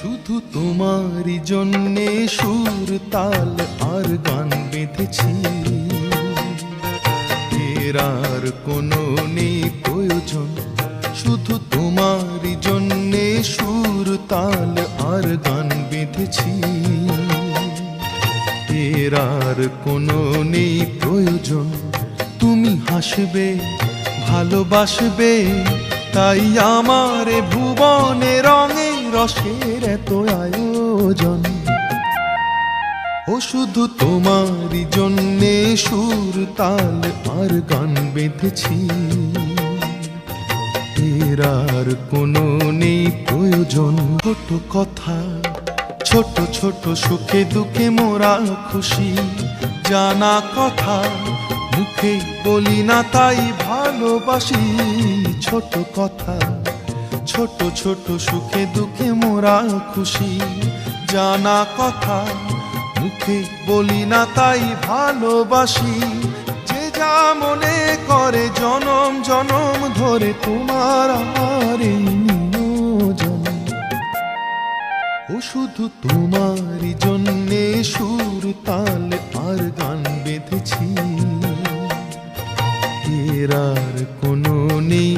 শুধু তোমারই জন্যে সুর তাল আর গান বেঁধেছি, এর আর কোনো নেই প্রয়োজন। শুধু তোমারই জন্যে সুর তাল আর গান বেঁধেছি, এর আর কোনো নেই প্রয়োজন। তুমি হাসবে, ভালোবাসবে, তাই আমার ভুবনে রঙে রসের এত আয়োজন। ও শুধু তোমারই জন্যে সুর তাল আর গান বেঁধেছি, এর আর কোনো নেই প্রয়োজন। ছোট কথা, ছোট ছোট সুখে দুঃখে মোরা খুশি, জানা কথা মুখে বলি না তাই ভালোবাসি। ছোট কথা, ছোট ছোট সুখে দুঃখে মোরা খুশি, জানা কথা মুখে বলি না তাই ভালোবাসি। যে যা মনে করে জনম জনম ধরে তোমার আমার এই নিয়োজন। ও শুধু তোমারই জন্যে সুর তাল আর গান বেঁধেছি, এর আর কোনো নেই